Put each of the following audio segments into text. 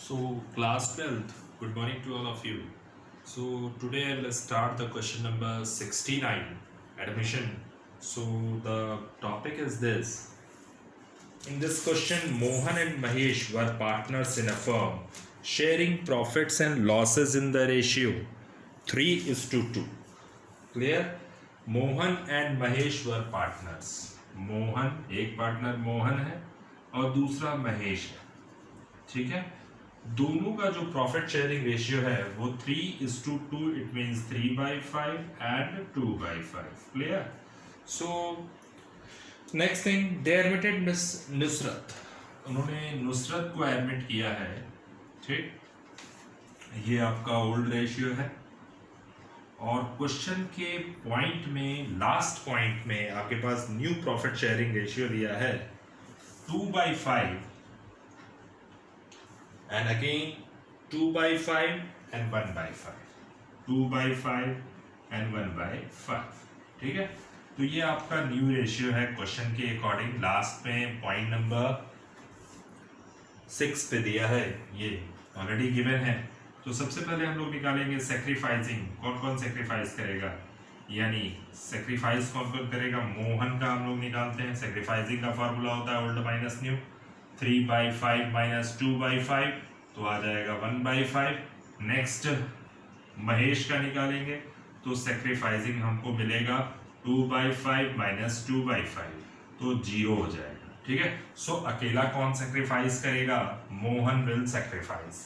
So, class 12th, good morning to all of you. So, today I'll start the question number 69, admission. So, the topic is this. In this question, Mohan and Mahesh were partners in a firm, sharing profits and losses in the ratio 3:2. Clear? Mohan and Mahesh were partners. Mohan एक partner Mohan है और दूसरा महेश है. ठीक है. दोनों का जो प्रॉफिट शेयरिंग रेशियो है वो 3:2. It means 3/5 and 2/5. Clear. So next thing, they admitted miss Nusrat. उन्होंने नुसरत को एडमिट किया है. ठीक. ये आपका ओल्ड रेशियो है और क्वेश्चन के पॉइंट में लास्ट पॉइंट में आपके पास न्यू प्रॉफिट शेयरिंग रेशियो दिया है 2/5 and again 2/5 and 1/5. 2/5 and 1/5. ठीक है. तो ये आपका न्यू रेशियो है क्वेश्चन के अकॉर्डिंग. लास्ट में पॉइंट नंबर 6 पे दिया है, ये ऑलरेडी गिवन है. तो सबसे पहले हम लोग निकालेंगे सेक्रीफाइसिंग. कौन कौन सेक्रीफाइस करेगा, यानी सेक्रीफाइस कौन कौन करेगा. मोहन का हम लोग निकालते हैं. सेक्रीफाइसिंग का फॉर्मूला होता है ओल्ड माइनस न्यू. 3/5 माइनस 2/5 तो आ जाएगा 1/5. नेक्स्ट महेश का निकालेंगे तो सेक्रीफाइसिंग हमको मिलेगा 2/5 माइनस 2/5 तो 0 हो जाएगा. ठीक है. सो अकेला कौन सेक्रीफाइस करेगा, मोहन विल सेक्रीफाइस.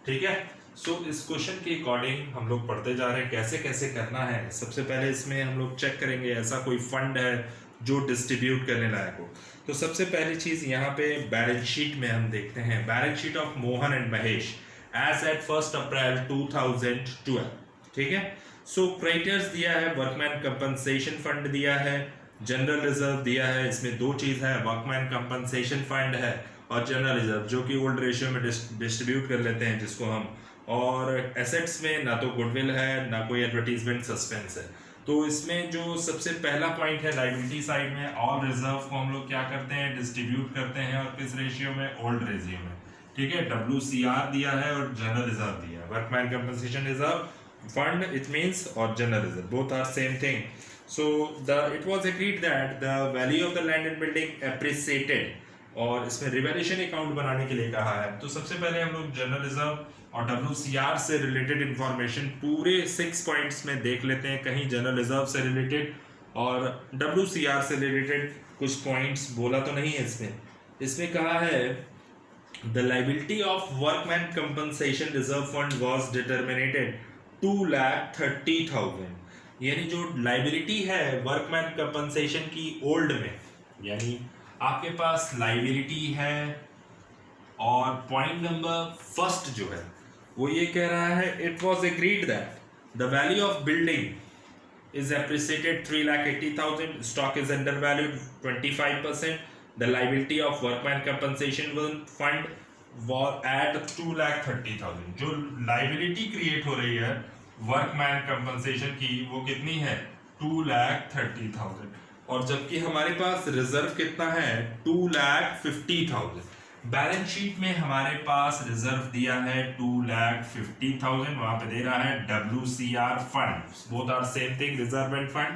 ठीक है. सो इस क्वेश्चन के अकॉर्डिंग हम लोग पढ़ते जा रहे हैं कैसे कैसे करना है. सबसे पहले इसमें हम लोग चेक करेंगे ऐसा कोई फंड है जो डिस्ट्रीब्यूट करने लायक हो. तो सबसे पहली चीज यहाँ पे बैलेंस शीट में हम देखते हैं. Balance sheet of Mohan and Mahesh as at 1 April 2012. ठीक है. सो क्राइटेरिया दिया है, वर्कमैन कंपनसेशन फंड दिया है, जनरल रिजर्व दिया है. इसमें दो चीज है, वर्कमैन कंपनसेशन फंड है और जनरल रिजर्व जो कि ओल्ड रेशियो में डिस्ट्रीब्यूट कर लेते हैं जिसको हम. और एसेट्स में ना तो गुडविल है ना कोई एडवर्टीजमेंट सस्पेंस है. तो इसमें जो सबसे पहला पॉइंट है लाइबिलिटी साइड में, ऑल रिजर्व को हम लोग क्या करते हैं, डिस्ट्रीब्यूट करते हैं. और किस रेशियो में, ओल्ड रेशियो में. ठीक है. WCR दिया है और जनरल रिजर्व दिया है, workman compensation reserve fund it means, और general reserve both are same thing. So it was agreed that the value of the land and building appreciated, और इसमें रिवैल्यूएशन अकाउंट बनाने के लिए कहा है. तो सबसे पहले हम लोग जनरल रिजर्व और WCR से रिलेटेड इंफॉर्मेशन पूरे 6 पॉइंट्स में देख लेते हैं. कहीं जनरल रिजर्व से रिलेटेड और WCR से रिलेटेड कुछ पॉइंट्स बोला तो नहीं है इसमें. इसमें कहा है the liability of workman compensation reserve fund was determinated 2,30,000. यानी जो लाइबिलिटी है वर्कमैन कंपनसेशन की ओल्ड में, यानी आपके पास लाइबिलिटी है और पॉइंट नंबर फर्स्ट जो है वो ये कह रहा है it was agreed that the value of building is appreciated 3,80,000, stock is undervalued 25%, the liability of workman compensation fund was at 2,30,000. जो लाइबिलिटी क्रिएट हो रही है वर्कमैन कंपनसेशन की वो कितनी है, 2,30,000. और जबकि हमारे पास रिजर्व कितना है, 2,50,000. बैलेंस शीट में हमारे पास रिजर्व दिया है 2,50,000, वहां पे दे रहा है WCR fund. Both are same thing, reserve and fund.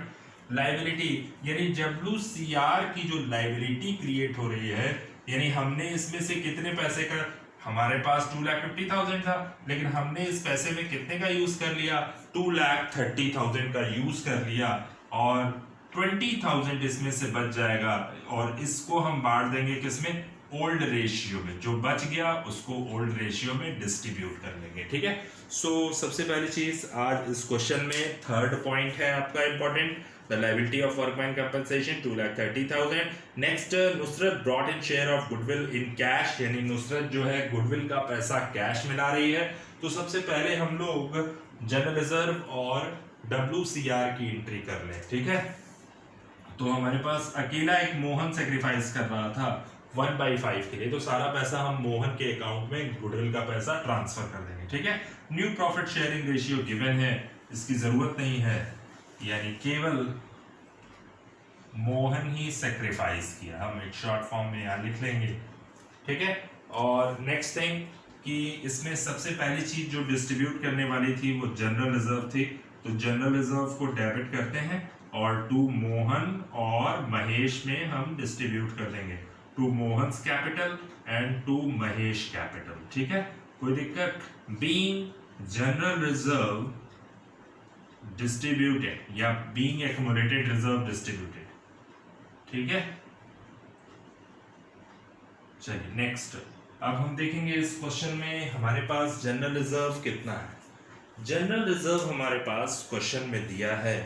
Liability यानी WCR की जो लाइबिलिटी क्रिएट हो रही है, यानी हमने इसमें से कितने पैसे का, हमारे पास 2,50,000 था लेकिन हमने इस पैसे में कितने का यूज कर लिया, 2,30,000 का यूज कर लिया और 20,000 इसमें से बच जाएगा. और इसको हम बांट देंगे किसमें, ओल्ड रेशियो में. जो बच गया उसको ओल्ड रेशियो में डिस्ट्रीब्यूट कर लेंगे. ठीक है. सो सबसे पहली चीज आज इस क्वेश्चन में थर्ड पॉइंट है आपका important, the liability of workman compensation 2,30,000. Next, Nusrat brought in share of goodwill in cash, यानी नुसरत जो है गुडविल का पैसा कैश मिला रही है. तो सबसे पहले हम लोग जनरल रिजर्व और WCR की एंट्री कर लें. ठीक है. तो हमारे पास अकेला एक मोहन सेक्रीफाइस कर रहा था 1/5 के लिए, तो सारा पैसा हम मोहन के अकाउंट में गुडविल का पैसा ट्रांसफर कर देंगे. ठीक है. New profit sharing ratio given है, इसकी जरूरत नहीं है, यानी केवल मोहन ही सेक्रीफाइस किया. हम एक शॉर्ट फॉर्म में यहाँ लिख लेंगे. ठीक है. और नेक्स्ट थिंग कि इसमें सबसे पहली चीज जो डिस्ट्रीब्यूट करने वाली थी वो जनरल रिजर्व थी, तो जनरल रिजर्व को डेबिट करते हैं और टू मोहन और महेश में हम डिस्ट्रीब्यूट कर देंगे, to Mohan's capital and to Mahesh capital. ठीक है, कोई दिक्कत? बीइंग जनरल रिजर्व डिस्ट्रीब्यूटेड या बीइंग एक्युमुलेटेड रिजर्व डिस्ट्रीब्यूटेड। ठीक है, चलिए नेक्स्ट। अब हम देखेंगे इस क्वेश्चन में हमारे पास जनरल रिजर्व कितना है। जनरल रिजर्व हमारे पास क्वेश्चन में दिया है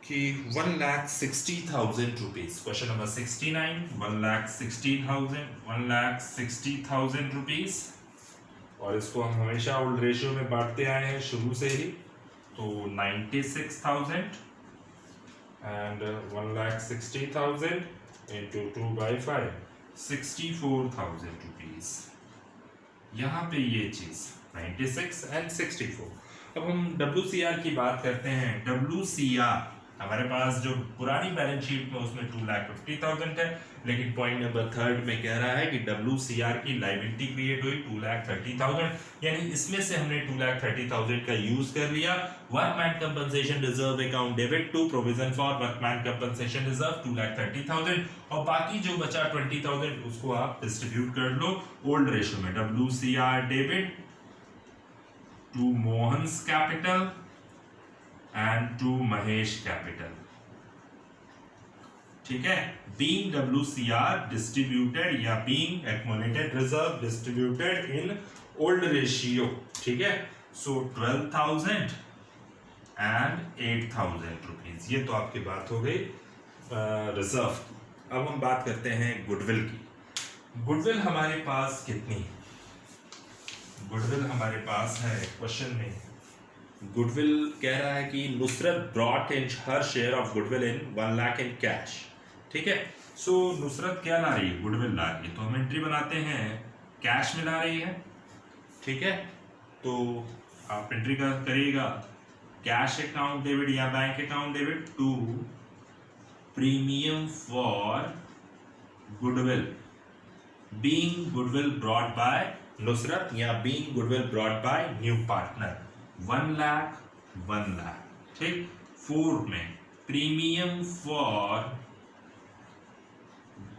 कि 1,60,000 रुपीज। क्वेश्चन नंबर 69, 1,60,000 रुपीज, और इसको हम हमेशा ओल्ड रेशियो में बांटते आए हैं शुरू से ही, तो 96,000 एंड 1,60,000 इंटू 2/5 64,000 रुपीज। यहाँ पे ये चीज 96 एंड 64। अब हम WCR की बात करते हैं। WCR हमारे पास जो पुरानी बैलेंस शीट में उसमें 2,50,000 है, लेकिन पॉइंट नंबर 3 में कह रहा है कि WCR की लायबिलिटी क्रिएट हुई 2,30,000, यानी इसमें से हमने 2,30,000 का यूज कर लिया। Workman compensation reserve account debit to provision for workman compensation reserve 2,30,000, और बाकी जो बचा 20,000 उसको आप डिस्ट्रीब्यूट कर लो ओल्ड रेशियो में। WCR debit to Mohan's capital and to Mahesh capital। ठीक है, being WCR distributed या being accumulated reserve distributed in old ratio। ठीक है, so 12,000 and 8,000 रुपीज। ये तो आपकी बात हो गई रिजर्व। अब हम बात करते हैं गुडविल की। गुडविल हमारे पास कितनी है? गुडविल हमारे पास है क्वेश्चन में, गुडविल कह रहा है कि Nusrat brought in her share of goodwill in 1 lakh in cash. ठीक है, सो नुसरत क्या ला रही है? गुडविल ला रही है, तो हम एंट्री बनाते हैं कैश में ला रही है। ठीक है, तो आप एंट्री करिएगा कैश अकाउंट डेबिट या bank account debit to premium for goodwill being goodwill brought by Nusrat या being goodwill brought by new partner 1 lakh 1 lakh. ठीक, 4 में premium for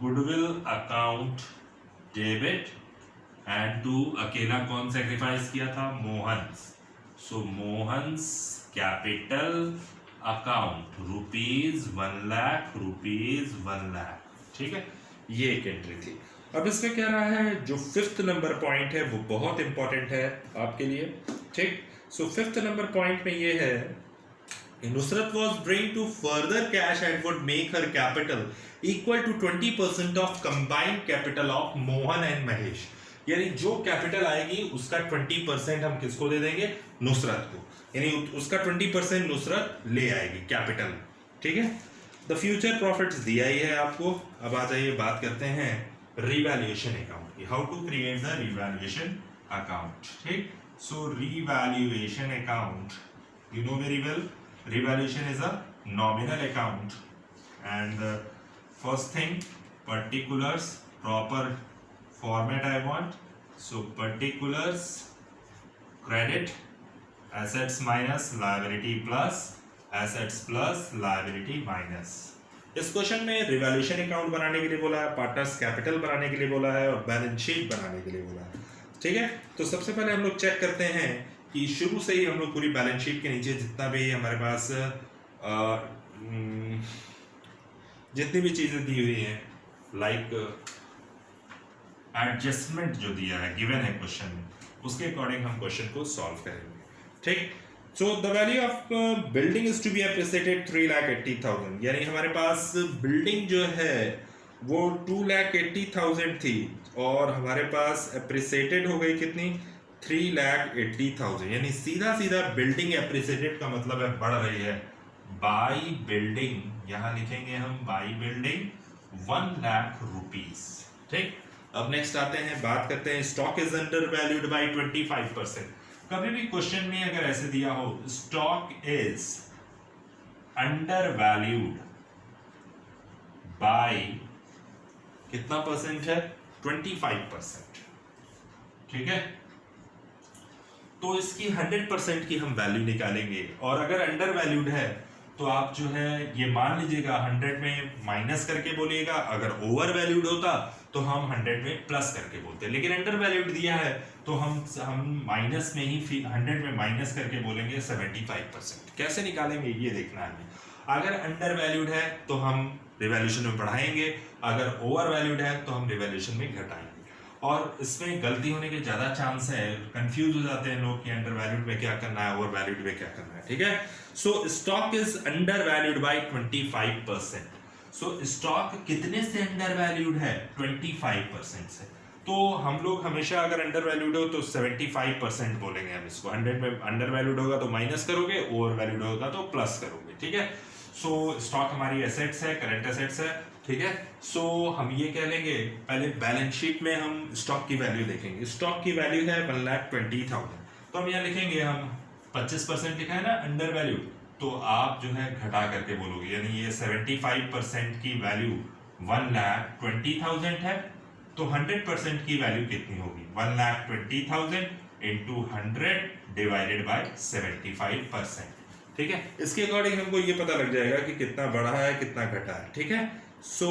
goodwill account debit and to अकेला कौन सेक्रीफाइस किया था? Mohan's. So Mohan's capital account ₹1 lakh ₹1 lakh. ठीक है, ये एक एंट्री थी। अब इसमें कह रहा है जो 5th नंबर पॉइंट है वो बहुत इंपॉर्टेंट है आपके लिए। ठीक, सो 5th नंबर पॉइंट में ये है Nusrat was bring to further cash and would make her capital equal to 20% of combined capital of Mohan and Mahesh. यानी जो कैपिटल आएगी उसका 20% हम किसको दे देंगे? नुसरत को, यानी उसका 20% नुसरत ले आएगी कैपिटल। ठीक है, द फ्यूचर प्रॉफिट्स दिया ही है आपको। अब आ जाइए बात करते हैं रिवैल्यूएशन अकाउंट की, how to create the revaluation account. ठीक, so revaluation account, you know very well, revaluation is a nominal account, and first thing particulars, proper format I want, so particulars credit assets minus liability plus assets plus liability minus। इस question में revaluation account बनाने के लिए बोला है, partners capital बनाने के लिए बोला है, और बैलेंस शीट बनाने के लिए बोला है। ठीक है, तो सबसे पहले हम लोग चेक करते हैं कि शुरू से ही हम लोग पूरी बैलेंस शीट के नीचे जितना भी हमारे पास जितनी भी चीजें दी हुई हैं, लाइक एडजस्टमेंट जो दिया है गिवन है क्वेश्चन में, उसके अकॉर्डिंग हम क्वेश्चन को सॉल्व करेंगे। ठीक, so the value of building is to be appreciated 3,80,000, यानी हमारे पास बिल्डिंग जो है वो 2,80,000 थी और हमारे पास एप्रिसिएटेड हो गई कितनी? 3,80,000, यानी सीधा सीधा बिल्डिंग एप्रिसिएटेड का मतलब है बढ़ रही है। बाई बिल्डिंग, यहां लिखेंगे हम बाई बिल्डिंग 1 लाख रुपीस। ठीक, अब नेक्स्ट आते हैं, बात करते हैं stock is under valued by 25%। कभी भी क्वेश्चन में अगर ऐसे दिया हो stock is under valued by कितना परसेंट है? 25%। ठीक है। तो इसकी 100% की हम वैल्यू निकालेंगे, और अगर अंडर वैल्यूड है तो आप जो है ये मान लीजिएगा 100 में माइनस करके बोलिएगा, अगर ओवर वैल्यूड होता तो हम 100 में प्लस करके बोलते, लेकिन अंडर वैल्यूड दिया है तो हम माइनस में ही 100 में माइनस करके बोलेंगे 75%। कैसे निकालेंगे ये देखना है। अगर अंडर वैल्यूड है तो हम रिवैल्यूएशन में बढ़ाएंगे, अगर ओवर वैल्यूड है तो हम रिवैल्यूएशन में घटाएंगे। और इसमें गलती होने के ज्यादा चांस है, कंफ्यूज हो जाते हैं लोग कि अंडर वैल्यूड में क्या करना है, ओवर वैल्यूड में क्या करना है, ठीक है। सो stock is under valued bye 25%। So stock कितने से अंडर वैल्यूड है? 25% से। तो हम लोग हमेशा अगर अंडर वैल्यूड हो तो 75% बोलेंगे हम इसको। 100 में अंडर वैल्यूड होगा तो माइनस करोगे, ओवर वैल्यूड होगा तो प्लस करोगे, ठीक है। सो स्टॉक हमारी एसेट्स है, करंट एसेट्स है, ठीक है। सो हम ये कह लेंगे, पहले बैलेंस शीट में हम स्टॉक की वैल्यू देखेंगे। स्टॉक की वैल्यू है 1,20,000, तो हम यहाँ लिखेंगे, हम 25% लिखा है ना अंडर वैल्यू, तो आप जो है घटा करके बोलोगे, यानी ये 75% की वैल्यू 1,20,000 है, तो 100% की वैल्यू कितनी होगी? 1,20,000 इंटू 100 डिवाइडेड बाय 75%, ठीक है। इसके अकॉर्डिंग हमको ये पता लग जाएगा कि कितना बढ़ा है कितना घटा है, ठीक है। सो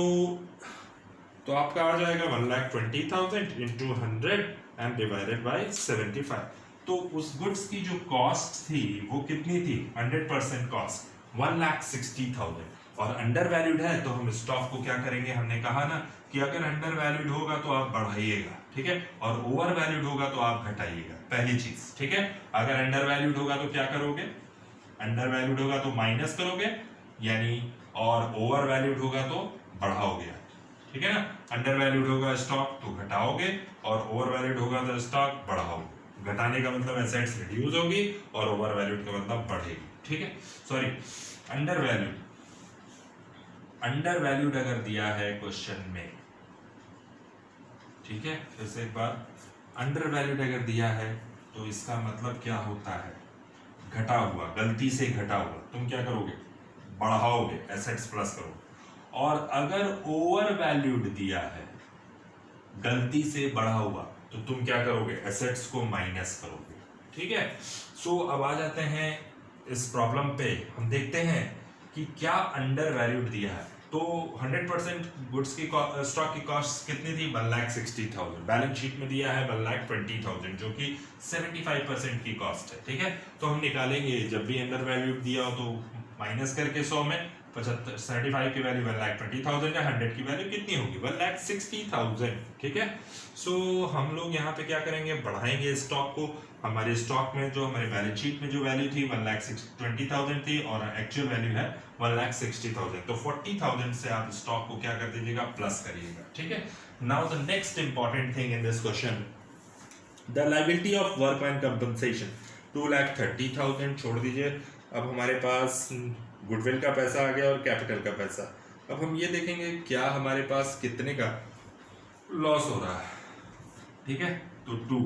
तो आपका आ जाएगा 1,20,000 इंटू 100 एंड डिवाइडेड बाय 75। तो उस गुड्स की जो कॉस्ट थी वो कितनी थी? 100% कॉस्ट 1,60,000, और अंडर वैल्यूड है तो हम स्टॉक को क्या करेंगे, हमने कहा ना कि अगर अंडर वैल्यूड होगा तो आप बढ़ाइएगा, ठीक है, और ओवर वैल्यूड होगा तो आप घटाइएगा, पहली चीज, ठीक है। अगर अंडर वैल्यूड होगा तो क्या करोगे? अंडर वैल्यूड होगा तो माइनस करोगे, यानी, और ओवर वैल्यूड होगा तो बढ़ाओगे, ठीक है ना। अंडर वैल्यूड होगा स्टॉक तो घटाओगे, और ओवर वैल्यूड होगा तो स्टॉक बढ़ाओगे। घटाने का मतलब एसेट्स रिड्यूस होगी, और ओवर वैल्यूड का मतलब बढ़ेगी, ठीक है। Sorry, under valued, under valued अगर दिया है क्वेश्चन में, ठीक है, फिर से एक बार, अंडर वैल्यूड अगर दिया है तो इसका मतलब क्या होता है? घटा हुआ, गलती से घटा हुआ, तुम क्या करोगे? बढ़ाओगे, एसेट्स प्लस करो। और अगर ओवर वैल्यूड दिया है, गलती से बढ़ा हुआ, तो तुम क्या करोगे? एसेट्स को माइनस करोगे, ठीक है। सो अब आ जाते हैं इस प्रॉब्लम पे, हम देखते हैं कि क्या अंडर वैल्यूड दिया है। तो 100% गुड्स की स्टॉक की कॉस्ट कितनी थी? 1,60,000। बैलेंस शीट में दिया है 1,20,000, जो कि 75% की कॉस्ट है, ठीक है। तो हम निकालेंगे, जब भी अंडर वैल्यूड दिया हो तो माइनस करके 100 में 75 की वैल्यू 1,20,000 है, 100 की वैल्यू कितनी होगी? 1,60,000, ठीक है। सो हम लोग यहाँ पे क्या करेंगे? बढ़ाएंगे स्टॉक को। हमारे स्टॉक में जो हमारे बैलेंस शीट में जो वैल्यू थी 1,20,000 थी, और एक्चुअल वैल्यू है 1,60,000, तो 40,000 से आप स्टॉक को क्या कर दीजिएगा? प्लस करिएगा, ठीक है। Now the next important thing in this question, the liability of workman compensation 2,30,000 छोड़ दीजिए। अब हमारे पास गुडविल का पैसा आ गया और कैपिटल का पैसा। अब हम ये देखेंगे क्या हमारे पास कितने का लॉस हो रहा है, ठीक है, तो 2।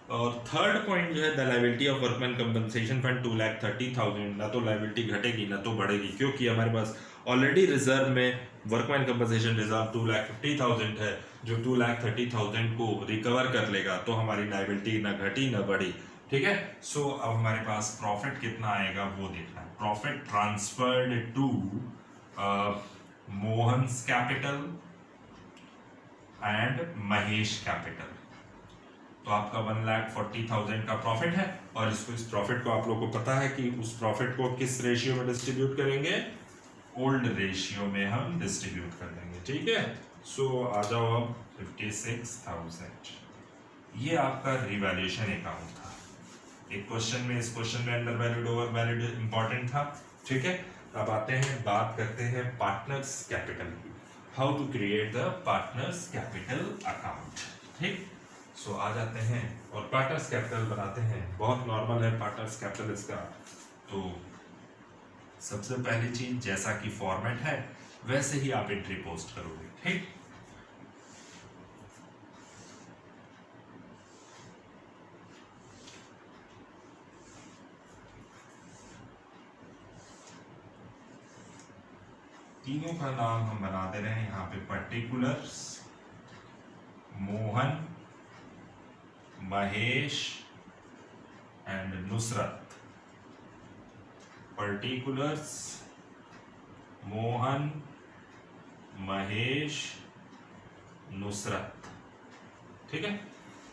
और थर्ड पॉइंट जो है, the liability of workman compensation fund 2,30,000, ना तो लायबिलिटी घटेगी ना तो बढ़ेगी, क्योंकि हमारे पास ऑलरेडी रिजर्व में वर्कमैन कंपनसेशन रिजर्व 2,50,000 है, जो 2,30,000 को रिकवर कर लेगा, तो हमारी लायबिलिटी ना घटी ना बढ़ी, ठीक है। सो अब हमारे पास प्रॉफिट कितना आएगा वो देखना है। Profit transferred to Mohan's capital and Mahesh capital, तो आपका 1,40,000 का प्रॉफिट है, और इस प्रॉफिट को आप लोग को पता है कि उस प्रॉफिट को किस रेशियो में डिस्ट्रीब्यूट करेंगे? ओल्ड रेशियो में हम डिस्ट्रीब्यूट कर देंगे, ठीक है। सो आ जाओ अब 56,000, ये आपका रिवैल्यूएशन अकाउंट था। एक क्वेश्चन में, इस क्वेश्चन में undervalued overvalued important था, ठीक है। अब आते हैं, बात करते हैं पार्टनर्स कैपिटल की, how to create the partners capital account, ठीक। सो आ जाते हैं और पार्टनर्स कैपिटल बनाते हैं। बहुत नॉर्मल है पार्टनर्स कैपिटल इसका। तो सबसे पहली चीज, जैसा कि फॉर्मेट है वैसे ही आप एंट्री पोस्ट करोगे, ठीक। तीनों का नाम हम बना दे रहे हैं यहाँ पे, particulars, Mohan, Mahesh and Nusrat, particulars Mohan, Mahesh, Nusrat. ठीक है,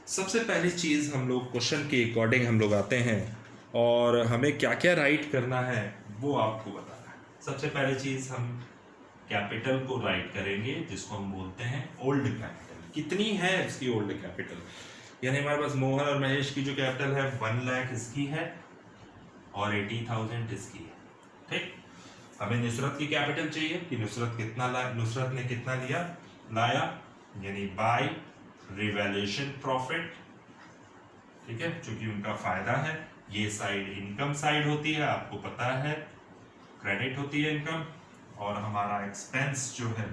सबसे पहली चीज हम लोग क्वेश्चन के अकॉर्डिंग हम लोग आते हैं और हमें क्या क्या राइट करना है वो आपको बताना है। सबसे पहली चीज हम कैपिटल को राइट करेंगे, जिसको हम बोलते हैं ओल्ड कैपिटल। कितनी है इसकी ओल्ड कैपिटल, यानी हमारे पास मोहन और महेश की जो कैपिटल है 1 लाख इसकी है और 80,000 इसकी है। ठीक, हमें नुसरत की कैपिटल चाहिए कि नुसरत ने कितना लाया, यानी बाय रिवैल्यूएशन प्रॉफिट। ठीक है, क्योंकि उनका फायदा है। ये साइड इनकम साइड होती है, आपको पता है, क्रेडिट होती है इनकम, और हमारा एक्सपेंस जो है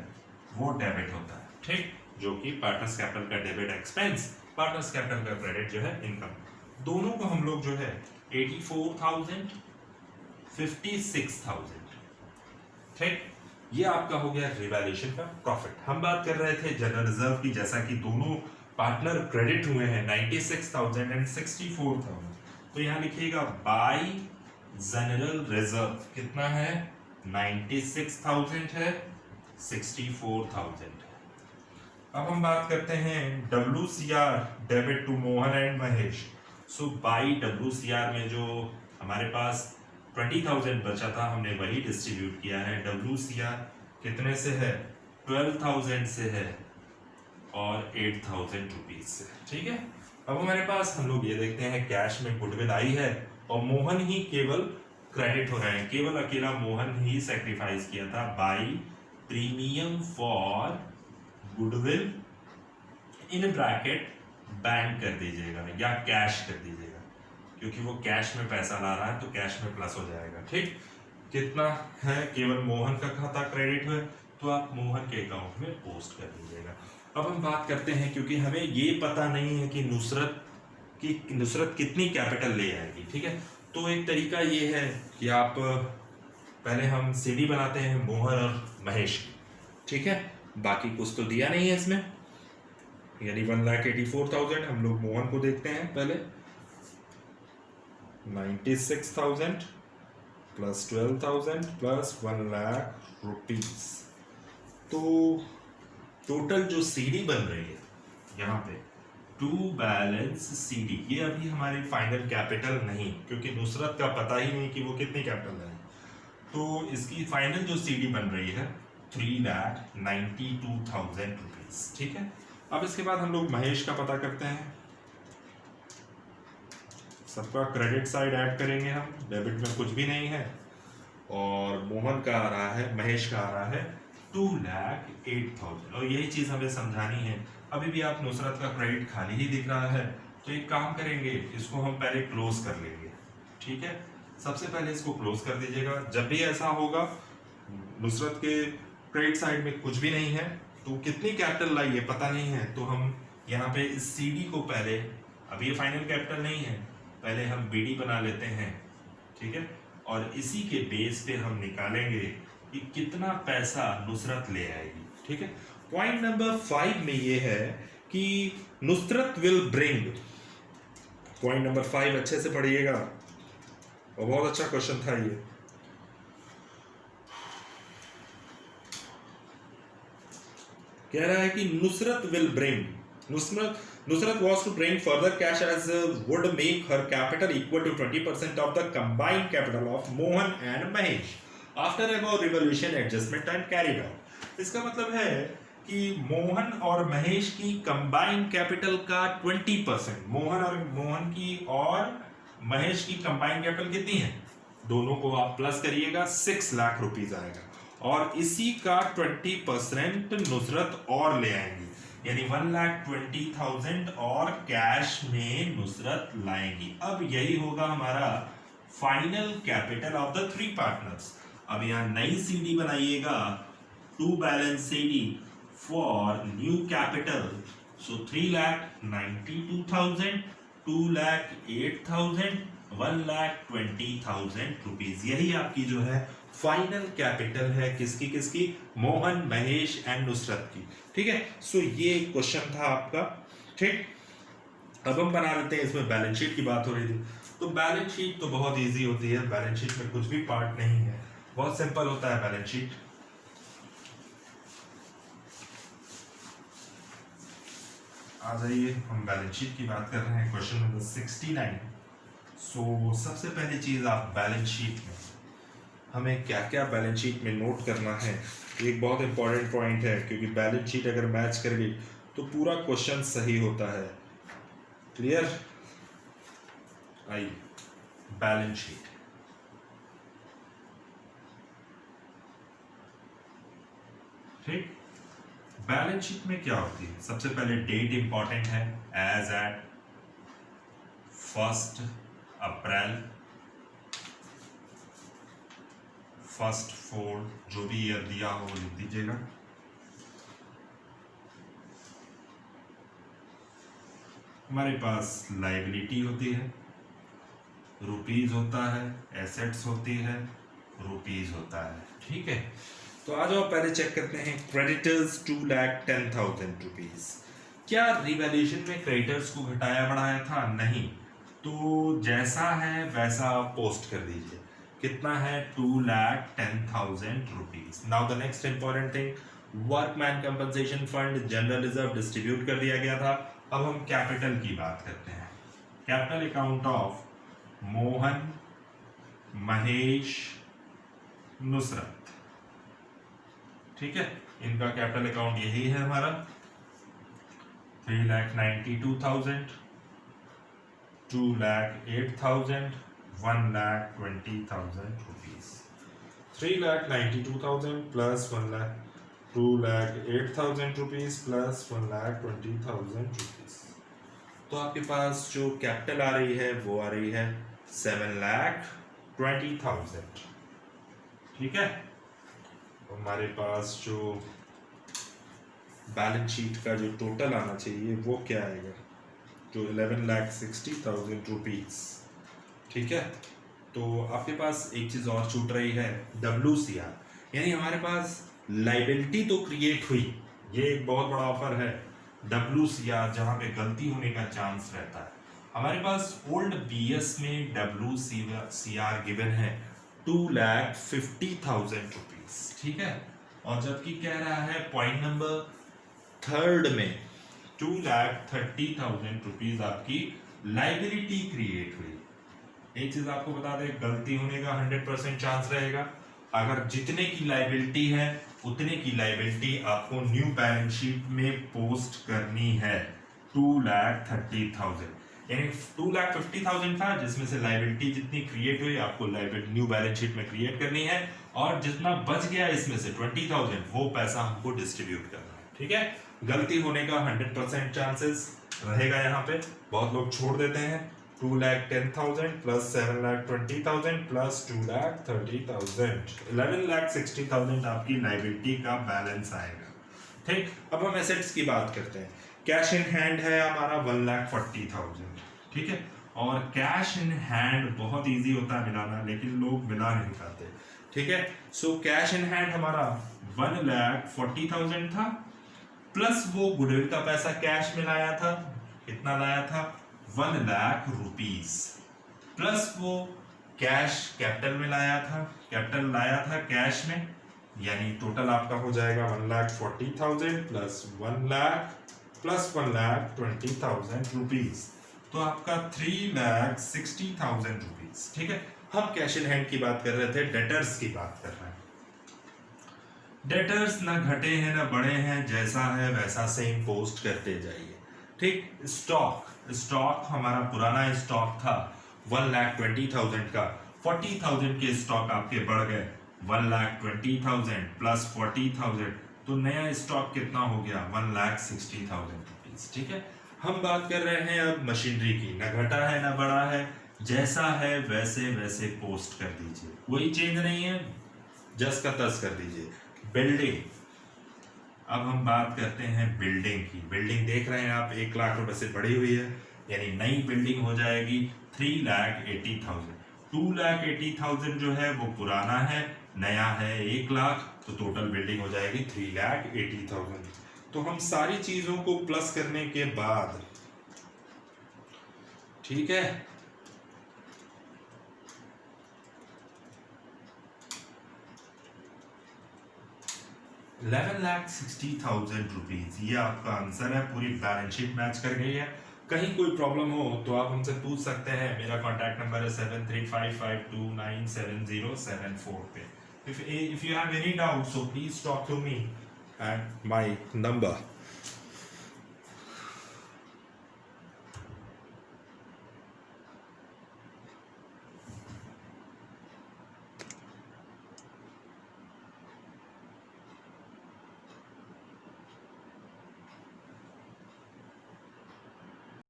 वो डेबिट होता है। ठीक, जो कि पार्टनर्स कैपिटल का डेबिट एक्सपेंस, पार्टनर्स कैपिटल का क्रेडिट जो है इनकम, दोनों को हम लोग जो है 84,000, 56,000। ठीक, ये आपका हो गया रिवैल्यूएशन का प्रॉफिट। हम बात कर रहे थे जनरल रिजर्व की, जैसा कि दोनों पार्टनर क्रेडिट हुए हैं 96,000 एंड 64,000, तो यहां लिखिएगा बाय जनरल रिजर्व कितना है, 96,000 है, 64,000 है। अब हम बात करते हैं WCR, debit to Mohan and Mahesh. So by WCR में जो हमारे पास 20,000 बचा था, हमने वही डिस्ट्रीब्यूट किया है। WCR कितने से है, 12,000 से है और 8,000 रुपीज से। ठीक है, अब हमारे पास हम लोग ये देखते हैं कैश में गुडविल आई है और मोहन ही केवल क्रेडिट हो रहे हैं, केवल अकेला मोहन ही सैक्रिफाइस किया था। By premium for goodwill in bracket bank कर दीजिएगा या कैश कर दीजिएगा, क्योंकि वो कैश में पैसा ला रहा है तो कैश में प्लस हो जाएगा। ठीक, कितना है, केवल मोहन का खाता क्रेडिट हुआ तो आप मोहन के अकाउंट में पोस्ट कर दीजिएगा। अब हम बात करते हैं, क्योंकि हमें ये पता नहीं है कि नुसरत कितनी कैपिटल ले आएगी। ठीक है, तो एक तरीका ये है कि आप पहले हम सीडी बनाते हैं मोहन और महेश की। ठीक है, बाकी कुछ तो दिया नहीं है इसमें, यानी 1,84,000। हम लोग मोहन को देखते हैं पहले, 96,000 प्लस 12,000 प्लस 1 लाख रुपीज। तो टोटल जो सीडी बन रही है यहाँ पे, टू बैलेंस सीडी, ये अभी हमारी फाइनल कैपिटल नहीं, क्योंकि नुसरत का पता ही नहीं कि वो कितनी कैपिटल है। तो इसकी फाइनल जो सीडी बन रही है 3,92,000 रुपीज। ठीक है, अब इसके बाद हम लोग महेश का पता करते हैं। सबका क्रेडिट साइड ऐड करेंगे हम, डेबिट में कुछ भी नहीं है, और मोहन का आ रहा है, महेश का आ रहा है 2,08,000। और यही चीज हमें समझानी है। अभी भी आप नुसरत का क्रेडिट खाली ही दिख रहा है, तो एक काम करेंगे, इसको हम पहले क्लोज कर लेंगे। ठीक है, सबसे पहले इसको क्लोज कर दीजिएगा। जब भी ऐसा होगा, नुसरत के क्रेडिट साइड में कुछ भी नहीं है, तो कितनी कैपिटल लाई है पता नहीं है, तो हम यहाँ पे इस सीडी को पहले, अभी ये फाइनल कैपिटल नहीं है, पहले हम बीडी बना लेते हैं। ठीक है, और इसी के बेस पे हम निकालेंगे कि कितना पैसा नुसरत ले आएगी। ठीक है, पॉइंट नंबर 5 में ये है कि Nusrat will bring, point number 5 अच्छे से पढ़िएगा, और बहुत अच्छा क्वेश्चन था ये। कह रहा है कि Nusrat will bring, Nusrat was to bring further cash as would make her capital equal to 20% of the combined capital of Mohan and Mahesh after above revaluation adjustment and carried out। इसका मतलब है कि मोहन और महेश की कंबाइंड कैपिटल का 20%, मोहन की और महेश की कंबाइंड कैपिटल कितनी है, दोनों को आप प्लस करिएगा, 6 लाख रुपीज आएगा, और इसी का 20% नुसरत और ले आएंगी, यानी 1,20,000 और कैश में नुसरत लाएंगी। अब यही होगा हमारा final capital of the 3 partners. अब यहाँ नई सीडी बनाइएगा, to balance CD for new capital, so 3,92,000, 2,08,000, 1,20,000 rupees. यही आपकी जो है फाइनल कैपिटल है, किसकी, मोहन, महेश एंड नुसरत की। ठीक है, सो ये क्वेश्चन था आपका। ठीक, अब हम बना लेते हैं, इसमें बैलेंस शीट की बात हो रही थी, तो बैलेंस शीट तो बहुत इजी होती है, बैलेंस शीट में कुछ भी पार्ट नहीं है, बहुत सिंपल होता है बैलेंस शीट। आ जाइए, हम बैलेंस शीट की बात कर रहे हैं, क्वेश्चन नंबर 69। सो सबसे पहली चीज आप बैलेंस शीट में हमें क्या क्या बैलेंस शीट में नोट करना है, एक बहुत इंपॉर्टेंट पॉइंट है, क्योंकि बैलेंस शीट अगर मैच कर गई तो पूरा क्वेश्चन सही होता है। क्लियर? आई बैलेंस शीट, ठीक। बैलेंस शीट में क्या होती है, सबसे पहले डेट इंपॉर्टेंट है, एज एट 1 अप्रैल, 1 4, जो भी ईयर दिया हो वो लिख दीजिएगा। हमारे पास लाइबिलिटी होती है, रुपीज होता है, एसेट्स होती है, रुपीज होता है, ठीक है। तो आ जाओ पहले चेक करते हैं, क्रेडिटर्स 2,10,000 रुपीज। क्या रिवैल्यूएशन में क्रेडिटर्स को घटाया बढ़ाया था? नहीं, तो जैसा है वैसा पोस्ट कर दीजिए। कितना है? 2,10,000 rupees. Now the next important thing, workman compensation fund general reserve distribute कर दिया गया था। अब हम कैपिटल की बात करते हैं, capital account of Mohan, Mahesh, Nusrat, ठीक है, इनका कैपिटल अकाउंट यही है हमारा, 3,92,000, 2,08,000, 1,20,000 rupees. 3,92,000 plus 2,08,000 rupees plus 1,20,000 rupees. तो आपके पास जो कैपिटल आ रही है वो आ रही है 7,20,000, ठीक है। हमारे पास जो बैलेंस शीट का जो टोटल आना चाहिए वो क्या आएगा, जो 11,60,000 रुपीज, ठीक है। तो आपके पास एक चीज और छूट रही है, WCR, यानी हमारे पास लाइबिलिटी तो क्रिएट हुई, ये एक बहुत बड़ा ऑफर है, WCR जहां पे गलती होने का चांस रहता है। हमारे पास ओल्ड BS में WCR गिवन है 2,50,000 रुपीज, ठीक है। और जबकि कह रहा है पॉइंट नंबर 3 में 2,30,000 रुपीज आपकी लाइबिलिटी क्रिएट हुई। एक चीज आपको बता दें, गलती होने का 100% चांस रहेगा। अगर जितने की लाइबिलिटी है उतने की लाइबिलिटी आपको न्यू बैलेंस शीट में पोस्ट करनी है, 2,30,000, यानी 2,50,000 था, जिसमें से लाइबिलिटी जितनी क्रिएट हुई आपको न्यू बैलेंस शीट में क्रिएट करनी है, और जितना बच गया इसमें से 20,000 वो पैसा हमको डिस्ट्रीब्यूट करना है, ठीक है। गलती होने का 100% चांसेस रहेगा यहाँ पे, बहुत लोग छोड़ देते हैं। 2,10,000 प्लस 7,20,000 प्लस 2,30,000, 11,60,000 आपकी लाइबिलिटी का बैलेंस आएगा, ठीक। अब हम एसेट्स की बात करते हैं, कैश इन हैंड है हमारा 1,40,000, ठीक है। और कैश इन हैंड बहुत इजी होता है मिलाना, लेकिन लोग मिला नहीं पाते, ठीक है। सो कैश इन हैंड हमारा 1,40,000 था, प्लस वो गुडविल का पैसा कैश में लाया था, कितना लाया था? 1,00,000 रुपीज, प्लस वो कैश कैपिटल में लाया था, कैपिटल लाया था कैश में, यानी टोटल आपका हो जाएगा 1,40,000 प्लस 1,00,000 प्लस 1,20,000 रुपीज, तो आपका 3,60,000 रुपीज, ठीक है। हम कैश इन हैंड की बात कर रहे थे, डेटर्स की बात कर रहे हैं। डेटर्स ना घटे हैं ना बढ़े हैं, जैसा है वैसा सेम पोस्ट करते जाइए, ठीक। स्टॉक हमारा पुराना स्टॉक था 1,20,000 का, 40,000 के स्टॉक आपके बढ़ गए, 1,20,000 प्लस 40,000, तो नया स्टॉक कितना हो गया? 1,60,000 रुपीज, ठीक है। हम बात कर रहे हैं अब मशीनरी की, ना घटा है ना बढ़ा है, जैसा है वैसे वैसे पोस्ट कर दीजिए, कोई चेंज नहीं है, जस का तस कर दीजिए। बिल्डिंग, अब हम बात करते हैं बिल्डिंग की। बिल्डिंग देख रहे हैं आप 1,00,000 रुपए से बढ़ी हुई है, यानी नई बिल्डिंग हो जाएगी 3,80,000। 2,80,000 जो है वो पुराना है, नया है 1,00,000, तो टोटल बिल्डिंग हो जाएगी 3,80,000। तो हम सारी चीजों को प्लस करने के बाद ठीक है। 11,60,000 रुपीज, ये आपका आंसर है। पूरी बैलेंस शीट मैच कर गई है। कहीं कोई प्रॉब्लम हो तो आप हमसे पूछ सकते हैं। मेरा कॉन्टैक्ट नंबर है 7355297074 पे। If you have any doubt, so please talk to me at my number.